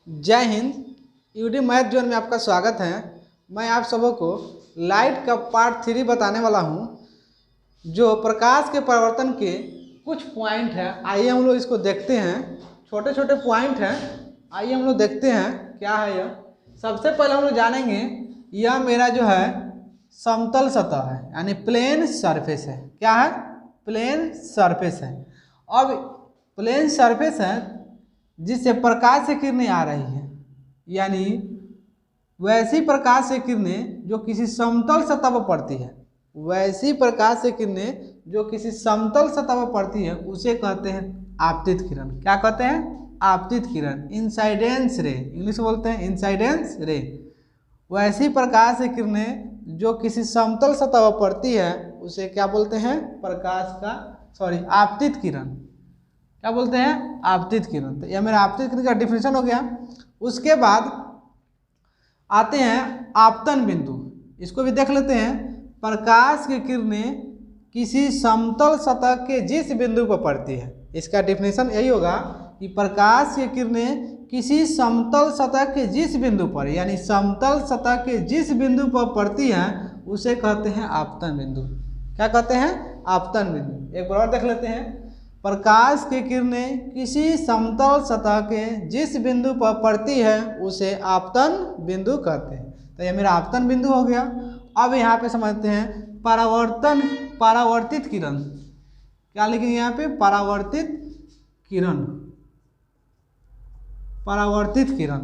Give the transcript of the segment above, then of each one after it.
जय Hind. UD math zone में आपका स्वागत है। मैं आप सबों को लाइट का पार्ट 3 बताने वाला हूं, जो प्रकाश के परिवर्तन के कुछ पॉइंट है। आइए हम लोग इसको देखते हैं। छोटे छोटे पॉइंट हैं, आइए हम लोग देखते हैं क्या है यह। सबसे पहले हम लोग जानेंगे, यह मेरा जो है समतल सतह है, यानी प्लेन सरफेस है। क्या है? प्लेन सरफेस है। अब प्लेन सरफेस है जिससे प्रकाश से किरणें आ रही है, यानी वैसी प्रकाश से किरणें जो किसी समतल सतह पर पड़ती है, वैसी प्रकाश से किरणें जो किसी समतल सतह पर पड़ती है उसे कहते हैं आपतित किरण। क्या कहते हैं? आपतित किरण, इंसाइडेंस रे, इंग्लिश बोलते हैं इंसाइडेंस रे। वैसी प्रकाश से किरणें जो किसी समतल सतह पर पड़ती है उसे क्या बोलते हैं? आपतित किरण। क्या बोलते हैं? आपतित किरण। तो यह मेरा आपतित किरण का डिफिनेशन हो गया। उसके बाद आते हैं आपतन बिंदु। इसको भी देख लेते हैं। प्रकाश की किरणें किसी समतल सतह के जिस बिंदु पर पड़ती है, इसका डिफिनेशन यही होगा कि प्रकाश की किरणें किसी समतल सतह के जिस बिंदु पर, यानी समतल सतह के जिस बिंदु पर पड़ती है उसे कहते हैं आपतन बिंदु। क्या कहते हैं? आपतन बिंदु। एक बार और देख लेते हैं। प्रकाश की किरणें किसी समतल सतह के जिस बिंदु पर पड़ती है उसे आपतन बिंदु कहते हैं। तो यह मेरा आपतन बिंदु हो गया। अब यहाँ पे समझते हैं परावर्तित किरण। क्या लिखेंगे यहाँ पे? परावर्तित किरण। परावर्तित किरण,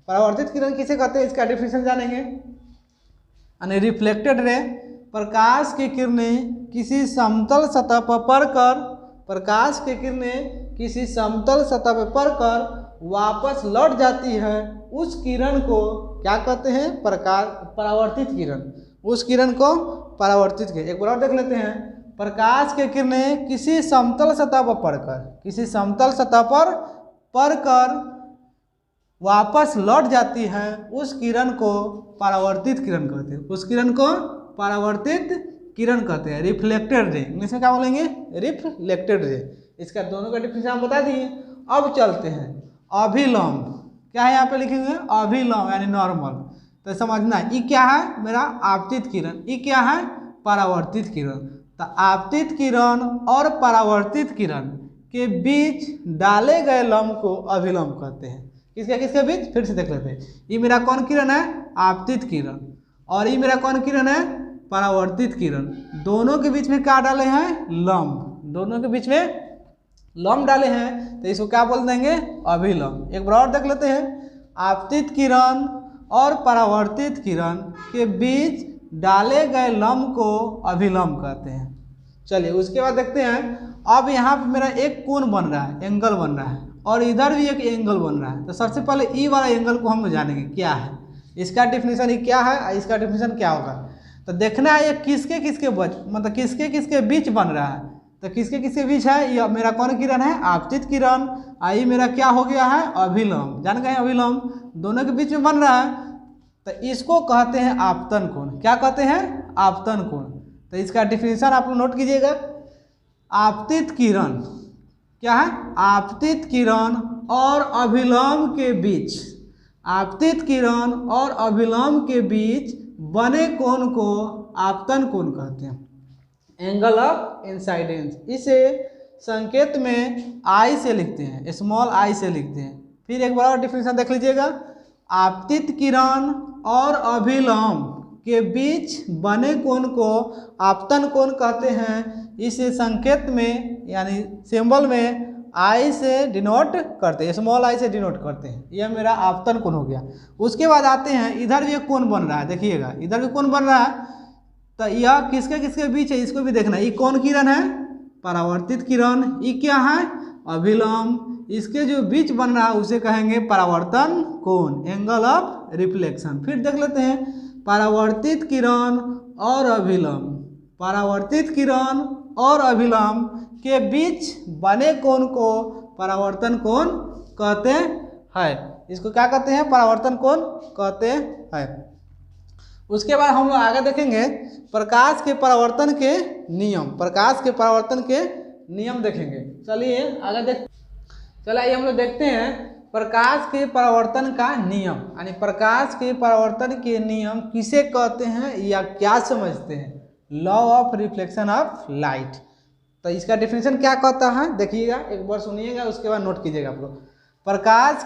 परावर्तित किरण किसे कहते हैं इसका डिफिनेशन जानेंगे। यानी रिफ्लेक्टेड रे, प्रकाश की किरणें किसी समतल सतह पर पड़कर, प्रकाश की किरणें किसी समतल सतह पर पड़कर वापस लौट जाती है, उस किरण को क्या कहते हैं? परावर्तित किरण। उस किरण को परावर्तित किरण। एक बार और देख लेते हैं। प्रकाश की किरणें किसी समतल सतह पर पड़कर, किसी समतल सतह पर पड़कर वापस लौट जाती है, उस किरण को परावर्तित किरण कहते हैं। उस किरण को परावर्तित किरण कहते हैं, रिफ्लेक्टेड रे। इंग्लिश में क्या बोलेंगे? Reflected ray. इसका दोनों का डिफिनेशन हम बता दिए। अब चलते हैं अभिलंब। क्या है यहाँ पे लिखेंगे? अभिलंब यानी नॉर्मल। तो समझना ये क्या है? मेरा आपतित किरण। ये क्या है? परावर्तित किरण। तो आपतित किरण और परावर्तित किरण के बीच डाले गए लंब को अभिलंब कहते हैं। किसके किसके बीच? फिर से देख लेते हैं। ये मेरा कौन किरण है? आपतित किरण। और ये मेरा कौन किरण है? परावर्तित किरण। दोनों के बीच में क्या डाले हैं? लंब। दोनों के बीच में लंब डाले हैं, तो इसको क्या बोल देंगे? अभिलंब। एक बार और देख लेते हैं। आपतित किरण और परावर्तित किरण के बीच डाले गए लंब को अभिलंब कहते हैं। चलिए उसके बाद देखते हैं। अब यहाँ पे मेरा एक कोण बन रहा है, एंगल बन रहा है, और इधर भी एक एंगल बन रहा है। तो सबसे पहले ई वाला एंगल को हम जानेंगे क्या है, इसका डिफिनेशन ये क्या है, इसका डिफिनेशन क्या होगा। तो देखना है ये किसके किसके मतलब किसके किसके बीच बन रहा है। तो किसके किसके बीच है? ये मेरा कौन किरण है? आपतित किरण। आई मेरा क्या हो गया है? अभिलंब। जान गए? अभिलंब दोनों के बीच में बन रहा है, तो इसको कहते हैं आपतन कोण। क्या कहते हैं? आपतन कोण। तो इसका डिफिनेशन आप लोग नोट कीजिएगा। आपतित किरण क्या है? आपतित किरण और अभिलंब के बीच, आपतित किरण और अभिलंब के बीच बने कोण को आपतन कोण कहते हैं, एंगल ऑफ इंसाइडेंस। इसे संकेत में आई से लिखते हैं, स्मॉल आई से लिखते हैं। फिर एक बार और डिफिनेशन देख लीजिएगा। आपतित किरण और अभिलंब के बीच बने कोण को आपतन कोण कहते हैं। इसे संकेत में यानी सिंबल में आई से डिनोट करते हैं, स्मॉल आई से डिनोट करते हैं। यह मेरा आपतन कोण हो गया। उसके बाद आते हैं, इधर भी एक कोण बन रहा है, देखिएगा इधर भी कोण बन रहा है। तो यह किसके किसके बीच है इसको भी देखना है। ये कौन किरण है? परावर्तित किरण। ये क्या है? अभिलंब। इसके जो बीच बन रहा है उसे कहेंगे परावर्तन कोण, एंगल ऑफ रिफ्लेक्शन। फिर देख लेते हैं परावर्तित किरण और अभिलंब, परावर्तित किरण और अभिलंब के बीच बने कोण को परावर्तन कोण कहते हैं। इसको क्या कहते हैं? परावर्तन कोण कहते हैं। उसके बाद हम लोग आगे देखेंगे प्रकाश के परावर्तन के नियम। प्रकाश के परावर्तन के नियम देखेंगे। चलिए आगे चलिए हम लोग देखते हैं प्रकाश के परावर्तन का नियम, यानी प्रकाश के परावर्तन के नियम किसे कहते हैं या क्या समझते हैं? Law of reflection of light. तो इसका डेफिनेशन क्या कहता है देखिएगा, एक बार सुनिएगा, उसके बाद नोट कीजिएगा आप लोग। प्रकाश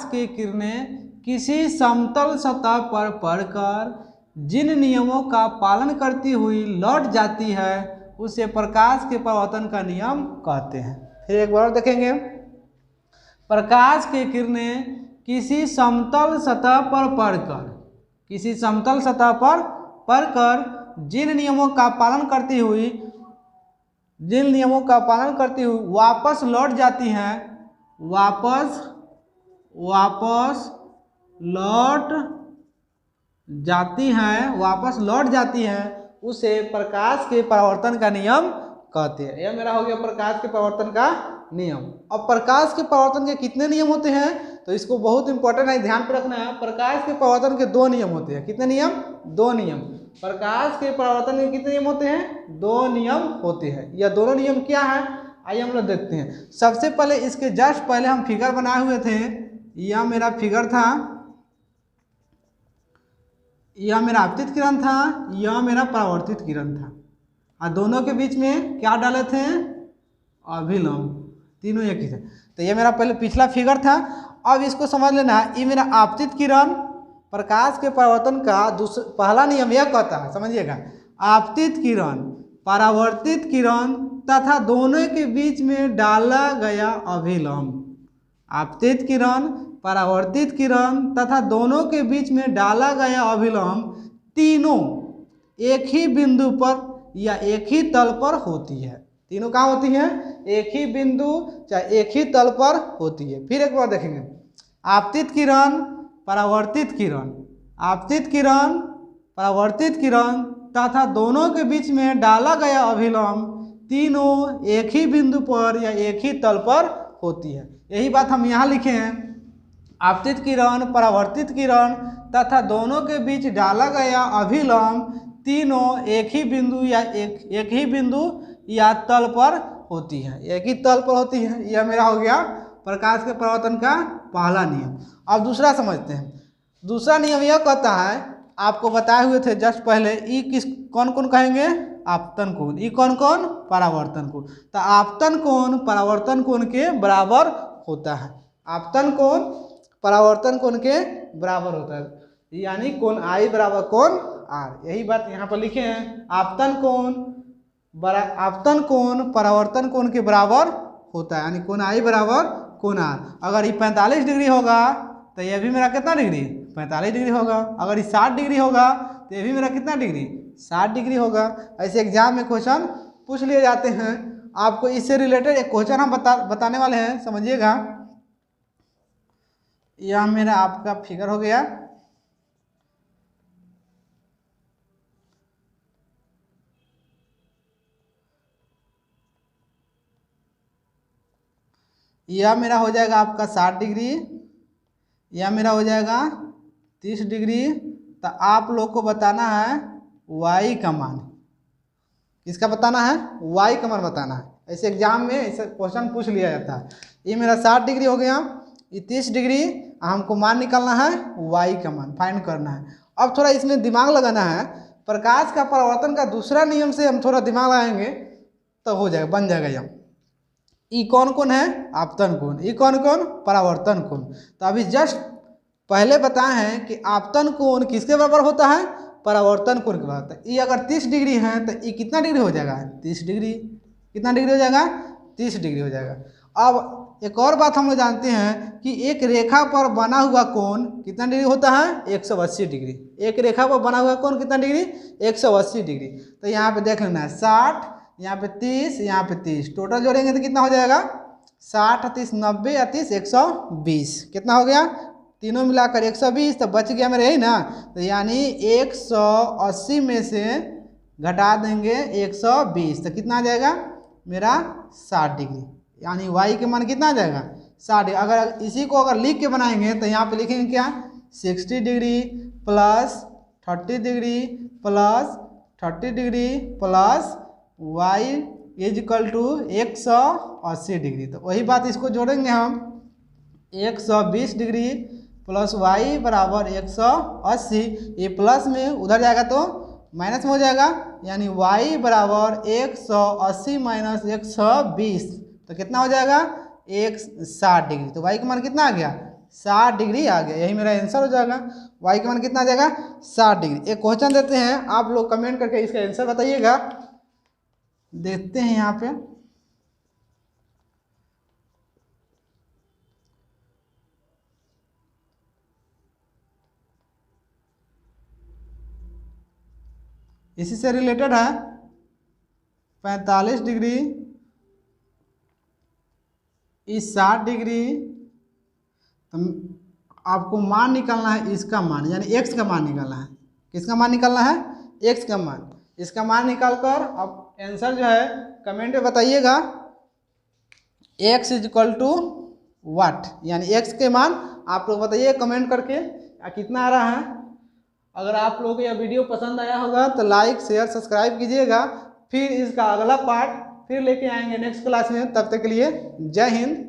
के किरणें किसी समतल सतह पर पड़कर जिन नियमों का पालन करती हुई लौट जाती है उसे प्रकाश के परावर्तन का नियम कहते हैं। फिर एक बार देखेंगे, प्रकाश की किरणें किसी समतल सतह पर पड़कर जिन नियमों का पालन करती हुई वापस लौट जाती हैं, उसे प्रकाश के परावर्तन का नियम कहते हैं। यह मेरा हो गया प्रकाश के परावर्तन का नियम। अब प्रकाश के परावर्तन के कितने नियम होते हैं, तो इसको बहुत इंपॉर्टेंट है, ध्यान पर रखना है। प्रकाश के परावर्तन के 2 नियम होते हैं। कितने नियम? 2 नियम। प्रकाश के परावर्तन के कितने नियम होते हैं? 2 नियम होते हैं। यह दोनों नियम क्या है, आइए हम लोग देखते हैं। सबसे पहले इसके जस्ट पहले हम फिगर बनाए हुए थे। यह मेरा फिगर था, यह मेरा आपतित किरण था, यह मेरा परावर्तित किरण था, और दोनों के बीच में क्या डाले थे? अभिलंब। तीनों एक ही थे। तो ये मेरा पहले पिछला फिगर था। अब इसको समझ लेना है, ये मेरा आपतित किरण प्रकाश के परावर्तन का पहला नियम यह कहता है, समझिएगा, आपतित किरण, परावर्तित किरण तथा दोनों के बीच में डाला गया अभिलंब। आपतित किरण, परावर्तित किरण तथा दोनों के बीच में डाला गया अभिलंब तीनों एक ही बिंदु पर या एक ही तल पर होती है। तीनों कहाँ होती हैं? एक ही बिंदु चाहे एक ही तल पर होती है। फिर एक बार देखेंगे, आपतित किरण, परावर्तित किरण, आपतित किरण, परावर्तित किरण तथा दोनों के बीच में डाला गया अभिलंब तीनों एक ही बिंदु पर या एक ही तल पर होती है। यही बात हम यहाँ लिखे हैं, आपतित किरण, परावर्तित किरण तथा दोनों के बीच डाला गया अभिलंब तीनों एक ही बिंदु या तल पर होती है, एक ही तल पर होती है। यह मेरा हो गया प्रकाश के परावर्तन का पहला नियम। अब दूसरा समझते हैं। दूसरा नियम यह कहता है, आपको बताए हुए थे जस्ट पहले, ई कौन कौन कहेंगे? आपतन कोण। ई कौन कौन? परावर्तन कोण। तो आपतन कोण परावर्तन कोण के बराबर होता है। आपतन कोण परावर्तन कोण के बराबर होता है, यानी कोण आई बराबर कोण आर। यही बात यहाँ पर लिखे हैं, आपतन कोण परावर्तन कोण के बराबर होता है, यानी कोण आई बराबर कोण आर। अगर ये 45 डिग्री होगा तो यह भी मेरा कितना डिग्री? 45 डिग्री होगा। अगर ये 60 डिग्री होगा तो यह भी मेरा कितना डिग्री? 60 डिग्री होगा। ऐसे एग्जाम में क्वेश्चन पूछ लिए जाते हैं। आपको इससे रिलेटेड एक क्वेश्चन हम बताने वाले हैं, समझिएगा। यह मेरा आपका फिगर हो गया। यह मेरा हो जाएगा आपका 60 डिग्री, यह मेरा हो जाएगा 30 डिग्री। तो आप लोग को बताना है y का मान। किसका बताना है? y का मान बताना है। ऐसे एग्जाम में ऐसे क्वेश्चन पूछ लिया जाता है। ये मेरा 60 डिग्री हो गया, ये 30 डिग्री, हमको मान निकालना है y का मान फाइंड करना है। अब थोड़ा इसमें दिमाग लगाना है। प्रकाश का परावर्तन का दूसरा नियम से हम थोड़ा दिमाग लगाएंगे तो हो जाएगा, बन जाएगा यह। ई कौन कौन है? आपतन कोण। ई कौन कौन? परावर्तन कोण। तो अभी जस्ट पहले बताए हैं कि आपतन कोण किसके बराबर होता है? परावर्तन कोण के बराबर। ई अगर 30 डिग्री है तो ई कितना डिग्री हो जाएगा? 30 डिग्री। कितना डिग्री हो जाएगा? 30 डिग्री हो जाएगा। अब एक और बात हम लोग जानते हैं कि एक रेखा पर बना हुआ कोण कितना डिग्री होता है? 180 डिग्री। एक रेखा पर बना हुआ कोण कितना डिग्री? 180 डिग्री। तो यहाँ पे देख लेना है 60, यहाँ पे 30, यहाँ पे 30, टोटल जोड़ेंगे तो कितना हो जाएगा? 60, 30, 90 या 30, 120। कितना हो गया? तीनों मिलाकर 120। तो बच गया मेरे, यही ना। तो यानी 180 में से घटा देंगे 120 तो कितना आ जाएगा मेरा? 60 डिग्री। यानी y के मान कितना आ जाएगा? 60। अगर इसी को अगर लिख के बनाएंगे तो यहाँ पे लिखेंगे क्या? 60 degree plus 30 degree plus 30 degree plus y is equal to 180 degree. तो वही बात इसको जोड़ेंगे हम 120 डिग्री प्लस वाई बराबर 180, ये प्लस में उधर जाएगा तो माइनस में हो जाएगा, यानी वाई बराबर 180 माइनस 120 तो कितना हो जाएगा 160 डिग्री। तो वाई का मान कितना आ गया 60 डिग्री आ गया, यही मेरा आंसर हो जाएगा। वाई का मान कितना आ जाएगा 60 डिग्री। एक क्वेश्चन देते हैं, आप लोग कमेंट करके इसका आंसर बताइएगा। देखते हैं यहाँ पे, इसी से रिलेटेड है 45 डिग्री इस 60 डिग्री, तो आपको मान निकालना है इसका मान, यानी x का मान निकालना है। किसका मान निकालना है x का मान। इसका मान निकाल कर आप आंसर जो है कमेंट में बताइएगा। x इक्वल टू वाट, यानी x के मान आप लोग बताइए कमेंट करके कितना आ रहा है। अगर आप लोगों को यह वीडियो पसंद आया होगा तो लाइक शेयर सब्सक्राइब कीजिएगा। फिर इसका अगला पार्ट फिर लेके आएंगे नेक्स्ट क्लास में। तब तक के लिए जय हिंद।